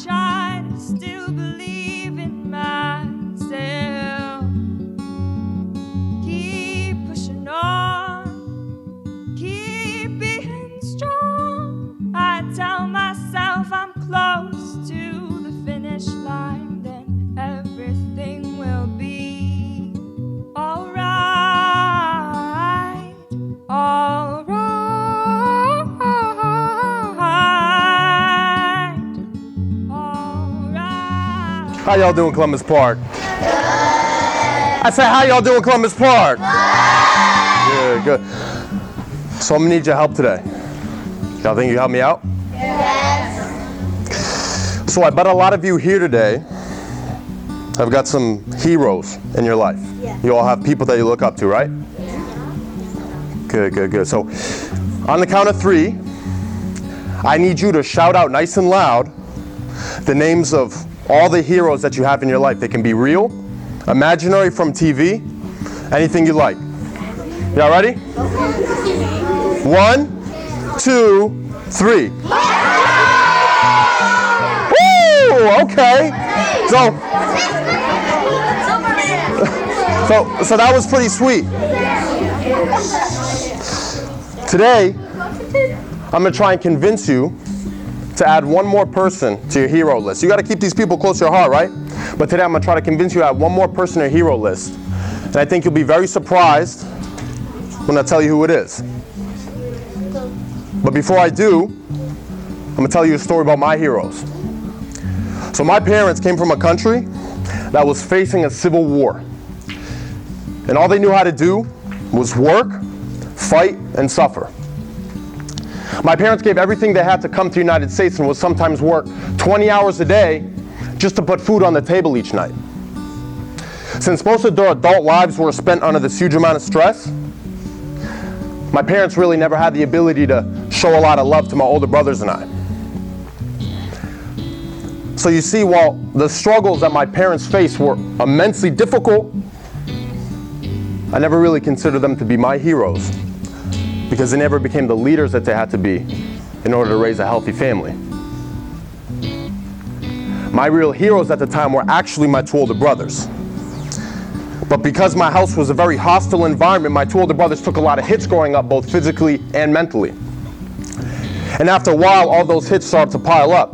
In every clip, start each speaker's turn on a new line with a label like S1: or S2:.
S1: try to still believe in myself. Keep pushing on, keep being strong. I tell myself I'm close to the finish line, then everything will be alright, alright, alright.
S2: How y'all doing, Columbus Park? I say, how y'all doing, Columbus Park? Good, good. So I'm gonna need your help today. Y'all think you can help me out?
S3: Yes.
S2: So I bet a lot of you here today have got some heroes in your life.
S3: Yeah.
S2: You all have people that you look up to, right? Good, good, good. So on the count of 3, I need you to shout out nice and loud the names of all the heroes that you have in your life. They can be real, imaginary, from TV, anything you like. Y'all ready? 1, 2, 3. Woo! Okay. So that was pretty sweet. Today, I'm going to try and convince you to add one more person to your hero list. You got to keep these people close to your heart, right? But today I'm going to try to convince you to add one more person to your hero list. And I think you'll be very surprised when I tell you who it is. But before I do, I'm going to tell you a story about my heroes. So my parents came from a country that was facing a civil war. And all they knew how to do was work, fight, and suffer. My parents gave everything they had to come to the United States and would sometimes work 20 hours a day just to put food on the table each night. Since most of their adult lives were spent under this huge amount of stress, my parents really never had the ability to show a lot of love to my older brothers and I. So you see, while the struggles that my parents faced were immensely difficult, I never really considered them to be my heroes because they never became the leaders that they had to be in order to raise a healthy family. My real heroes at the time were actually my 2 older brothers. But because my house was a very hostile environment, my 2 older brothers took a lot of hits growing up, both physically and mentally. And after a while, all those hits started to pile up.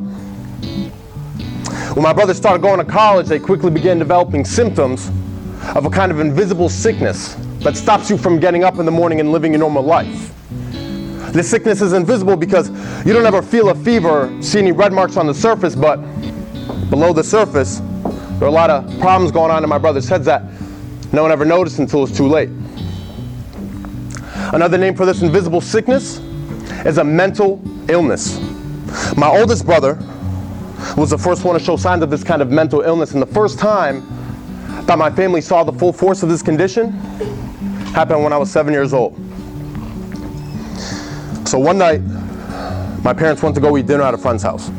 S2: When my brothers started going to college, they quickly began developing symptoms of a kind of invisible sickness that stops you from getting up in the morning and living your normal life. This sickness is invisible because you don't ever feel a fever or see any red marks on the surface, but below the surface, there are a lot of problems going on in my brothers' heads that no one ever noticed until it's too late. Another name for this invisible sickness is a mental illness. My oldest brother was the first one to show signs of this kind of mental illness, and the first time that my family saw the full force of this condition happened when I was 7 years old. So one night, my parents went to go eat dinner at a friend's house.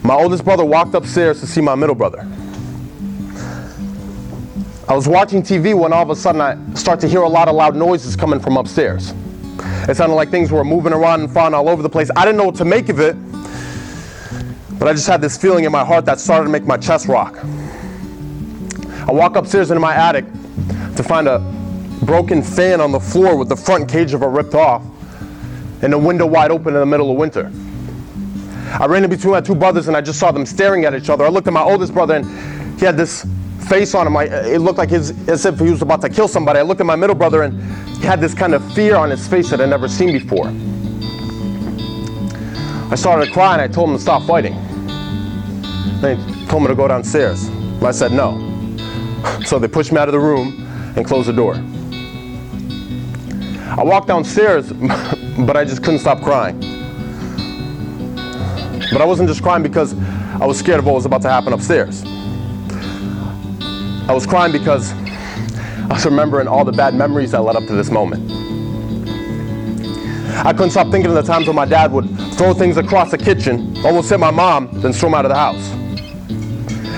S2: My oldest brother walked upstairs to see my middle brother. I was watching TV when all of a sudden I start to hear a lot of loud noises coming from upstairs. It sounded like things were moving around and falling all over the place. I didn't know what to make of it, but I just had this feeling in my heart that started to make my chest rock. I walk upstairs into my attic to find a broken fan on the floor with the front cage of it ripped off and a window wide open in the middle of winter. I ran in between my 2 brothers and I just saw them staring at each other. I looked at my oldest brother and he had this face on him. It looked like as if he was about to kill somebody. I looked at my middle brother and he had this kind of fear on his face that I'd never seen before. I started to cry and I told him to stop fighting. Then he told me to go downstairs. I said no. So they pushed me out of the room and closed the door. I walked downstairs, but I just couldn't stop crying. But I wasn't just crying because I was scared of what was about to happen upstairs. I was crying because I was remembering all the bad memories that led up to this moment. I couldn't stop thinking of the times when my dad would throw things across the kitchen, almost hit my mom, then storm out of the house.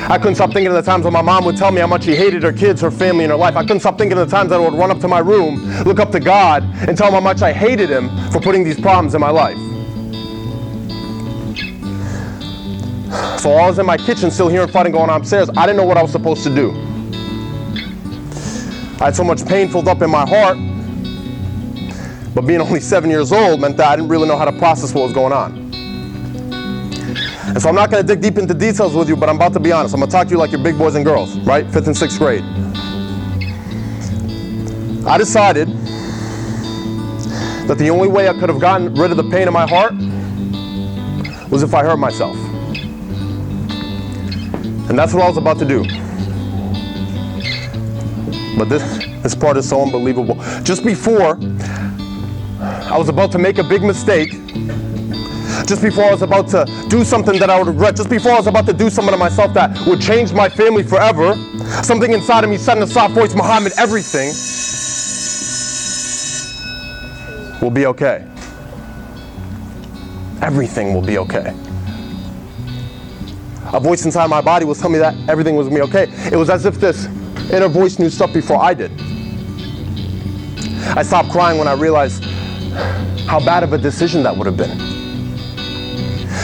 S2: I couldn't stop thinking of the times when my mom would tell me how much she hated her kids, her family, and her life. I couldn't stop thinking of the times that I would run up to my room, look up to God, and tell him how much I hated him for putting these problems in my life. So I was in my kitchen still hearing fighting going on upstairs. I didn't know what I was supposed to do. I had so much pain filled up in my heart, but being only 7 years old meant that I didn't really know how to process what was going on. And so I'm not going to dig deep into details with you, but I'm about to be honest. I'm going to talk to you like you're big boys and girls, right? 5th and 6th grade. I decided that the only way I could have gotten rid of the pain in my heart was if I hurt myself. And that's what I was about to do. But this part is so unbelievable. Just before I was about to make a big mistake, just before I was about to do something that I would regret, just before I was about to do something to myself that would change my family forever, something inside of me said in a soft voice, Mohamed, everything will be okay. Everything will be okay. A voice inside my body was telling me that everything was going to be okay. It was as if this inner voice knew stuff before I did. I stopped crying when I realized how bad of a decision that would have been.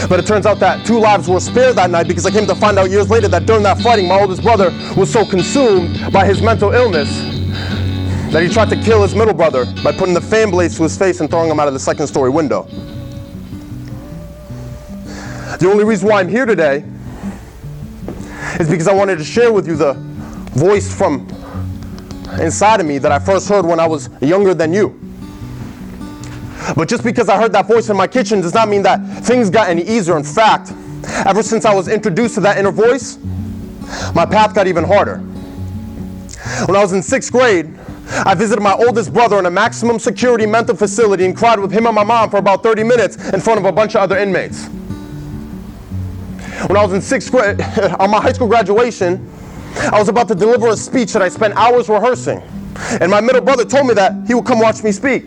S2: But it turns out that 2 lives were spared that night, because I came to find out years later that during that fighting, my oldest brother was so consumed by his mental illness that he tried to kill his middle brother by putting the fan blades to his face and throwing him out of the 2nd-story window. The only reason why I'm here today is because I wanted to share with you the voice from inside of me that I first heard when I was younger than you. But just because I heard that voice in my kitchen does not mean that things got any easier. In fact, ever since I was introduced to that inner voice, my path got even harder. When I was in 6th grade, I visited my oldest brother in a maximum security mental facility and cried with him and my mom for about 30 minutes in front of a bunch of other inmates. When I was in 6th grade, on my high school graduation, I was about to deliver a speech that I spent hours rehearsing. And my middle brother told me that he would come watch me speak,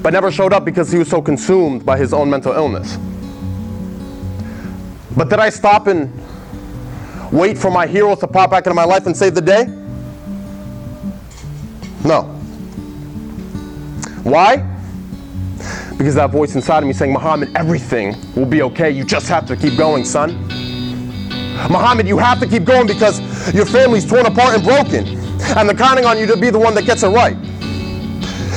S2: but never showed up because he was so consumed by his own mental illness. But did I stop and wait for my heroes to pop back into my life and save the day? No. Why? Because that voice inside of me saying, Mohamed, everything will be okay. You just have to keep going, son. Mohamed, you have to keep going because your family's torn apart and broken, and they're counting on you to be the one that gets it right.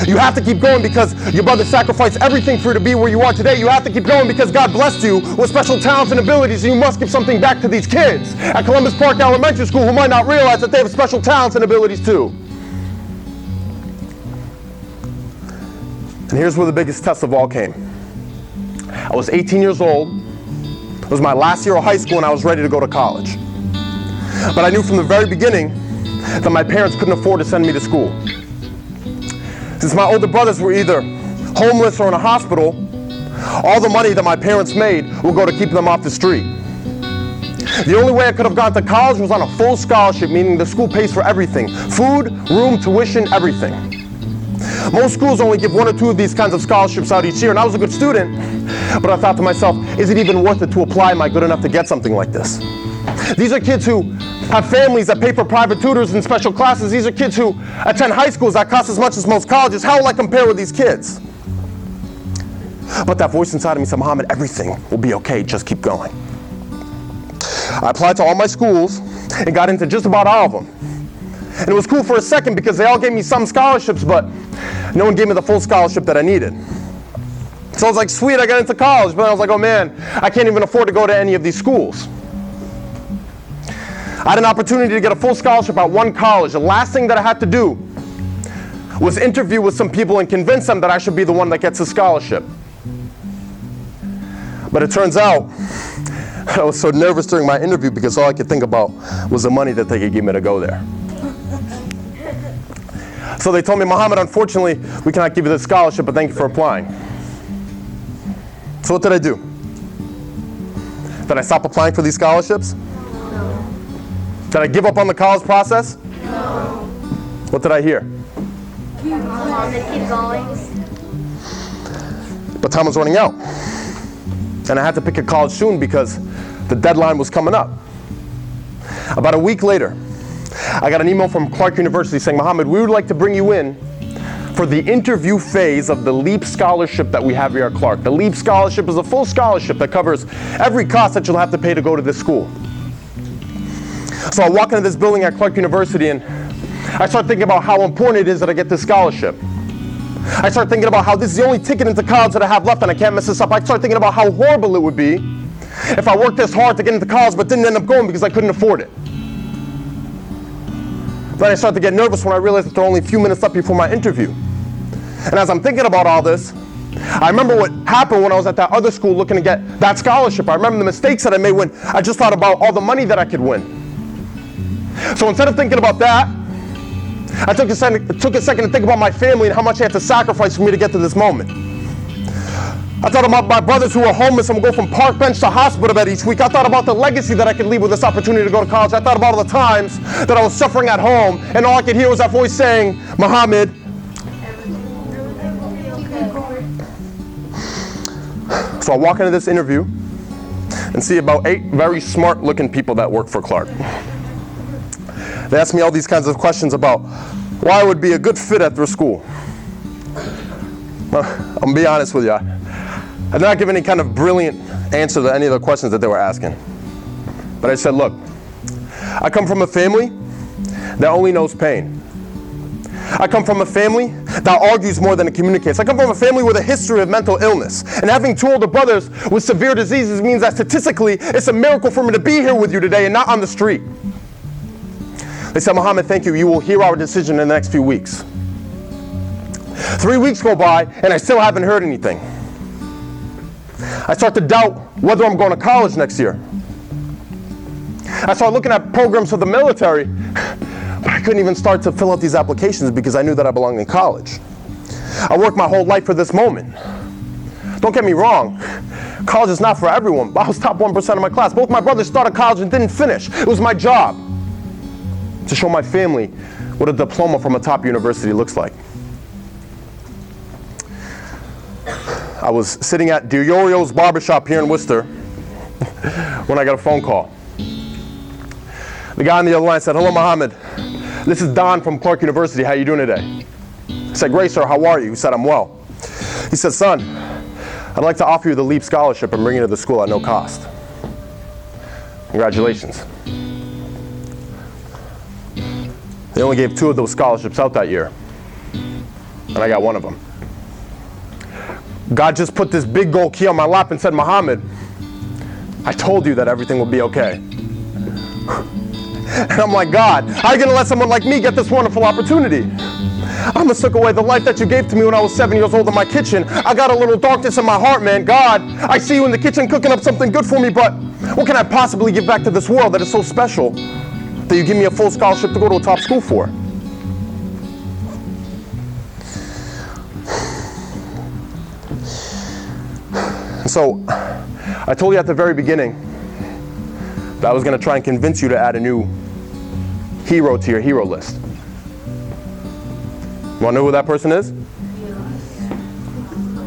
S2: You have to keep going because your brother sacrificed everything for you to be where you are today. You have to keep going because God blessed you with special talents and abilities, and you must give something back to these kids at Columbus Park Elementary School who might not realize that they have special talents and abilities too. And here's where the biggest test of all came. I was 18 years old. It was my last year of high school and I was ready to go to college. But I knew from the very beginning that my parents couldn't afford to send me to school. Since my older brothers were either homeless or in a hospital, all the money that my parents made would go to keep them off the street. The only way I could have gone to college was on a full scholarship, meaning the school pays for everything. Food, room, tuition, everything. Most schools only give 1 or 2 of these kinds of scholarships out each year, and I was a good student, but I thought to myself, is it even worth it to apply? Am I good enough to get something like this? These are kids who have families that pay for private tutors and special classes. These are kids who attend high schools that cost as much as most colleges. How will I compare with these kids? But that voice inside of me said, Mohamed, everything will be okay, just keep going. I applied to all my schools and got into just about all of them. And it was cool for a second because they all gave me some scholarships, but no one gave me the full scholarship that I needed. So I was like, sweet, I got into college, but I was like, oh man, I can't even afford to go to any of these schools. I had an opportunity to get a full scholarship at one college. The last thing that I had to do was interview with some people and convince them that I should be the one that gets a scholarship. But it turns out I was so nervous during my interview because all I could think about was the money that they could give me to go there. So they told me, Mohamed, unfortunately, we cannot give you the scholarship, but thank you for applying. So what did I do? Did I stop applying for these scholarships?
S3: No.
S2: Did I give up on the college process?
S3: No.
S2: What did I hear?
S3: Mohamed, keep going.
S2: But time was running out. And I had to pick a college soon because the deadline was coming up. About a week later, I got an email from Clark University saying, Mohamed, we would like to bring you in for the interview phase of the LEAP scholarship that we have here at Clark. The LEAP scholarship is a full scholarship that covers every cost that you'll have to pay to go to this school. So I walk into this building at Clark University and I start thinking about how important it is that I get this scholarship. I start thinking about how this is the only ticket into college that I have left and I can't mess this up. I start thinking about how horrible it would be if I worked this hard to get into college but didn't end up going because I couldn't afford it. Then I start to get nervous when I realize that there are only a few minutes left before my interview. And as I'm thinking about all this, I remember what happened when I was at that other school looking to get that scholarship. I remember the mistakes that I made when I just thought about all the money that I could win. So instead of thinking about that, I took a second to think about my family and how much I had to sacrifice for me to get to this moment. I thought about my brothers who were homeless and would go from park bench to hospital bed each week. I thought about the legacy that I could leave with this opportunity to go to college. I thought about all the times that I was suffering at home and all I could hear was that voice saying, Mohamed. So I walk into this interview and see about 8 very smart looking people that work for Clark. They ask me all these kinds of questions about why I would be a good fit at their school. I'm gonna be honest with you. I did not give any kind of brilliant answer to any of the questions that they were asking. But I said, look, I come from a family that only knows pain. I come from a family that argues more than it communicates. I come from a family with a history of mental illness. And having 2 older brothers with severe diseases means that statistically, it's a miracle for me to be here with you today and not on the street. They said, Mohamed, thank you. You will hear our decision in the next few weeks. 3 weeks go by, and I still haven't heard anything. I start to doubt whether I'm going to college next year. I start looking at programs for the military, but I couldn't even start to fill out these applications because I knew that I belonged in college. I worked my whole life for this moment. Don't get me wrong. College is not for everyone. I was top 1% of my class. Both my brothers started college and didn't finish. It was my job to show my family what a diploma from a top university looks like. I was sitting at Diorio's barbershop here in Worcester when I got a phone call. The guy on the other line said, hello, Mohamed. This is Don from Clark University. How you doing today? I said, great, sir. How are you? He said, I'm well. He said, son, I'd like to offer you the LEAP scholarship and bring you to the school at no cost. Congratulations. They only gave 2 of those scholarships out that year, and I got 1 of them. God just put this big gold key on my lap and said, Mohamed, I told you that everything would be okay. And I'm like, God, how are you going to let someone like me get this wonderful opportunity? I almost took away the life that you gave to me when I was 7 years old in my kitchen. I got a little darkness in my heart, man. God, I see you in the kitchen cooking up something good for me, but what can I possibly give back to this world that is so special that you give me a full scholarship to go to a top school for? And so, I told you at the very beginning that I was going to try and convince you to add a new hero to your hero list. You want to know who that person is?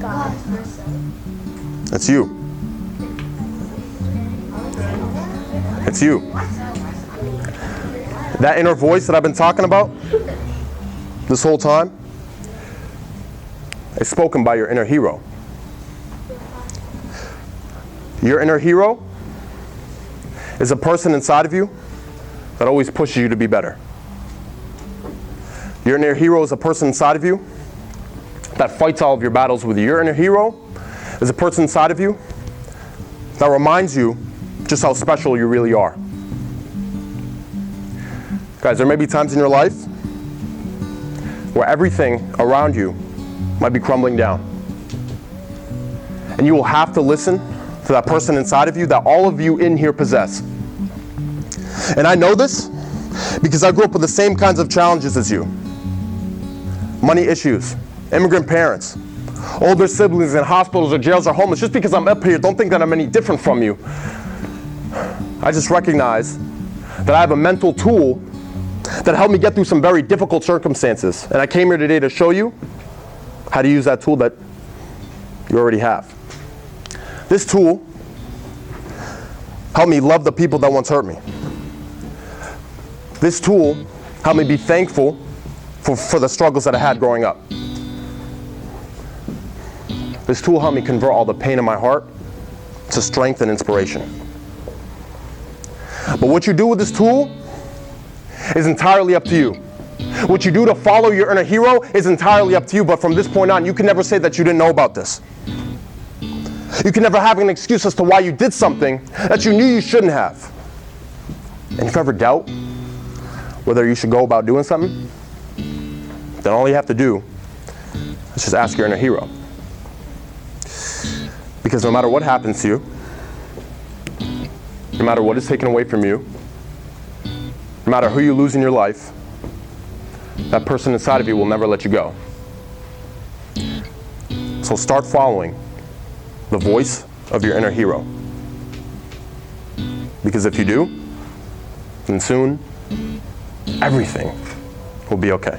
S3: God.
S2: It's you. It's you. That inner voice that I've been talking about this whole time is spoken by your inner hero. Your inner hero is a person inside of you that always pushes you to be better. Your inner hero is a person inside of you that fights all of your battles with you. Your inner hero is a person inside of you that reminds you just how special you really are. Guys, there may be times in your life where everything around you might be crumbling down. And you will have to listen to that person inside of you that all of you in here possess. And I know this because I grew up with the same kinds of challenges as you. Money issues, immigrant parents, older siblings in hospitals or jails or homeless. Just because I'm up here, don't think that I'm any different from you. I just recognize that I have a mental tool that helped me get through some very difficult circumstances. And I came here today to show you how to use that tool that you already have. This tool helped me love the people that once hurt me. This tool helped me be thankful for the struggles that I had growing up. This tool helped me convert all the pain in my heart to strength and inspiration. But what you do with this tool is entirely up to you. What you do to follow your inner hero is entirely up to you, but from this point on, you can never say that you didn't know about this. You can never have an excuse as to why you did something that you knew you shouldn't have. And if you ever doubt whether you should go about doing something, then all you have to do is just ask your inner hero. Because no matter what happens to you, no matter what is taken away from you, no matter who you lose in your life, that person inside of you will never let you go. So start following the voice of your inner hero. Because if you do, then soon, everything will be okay.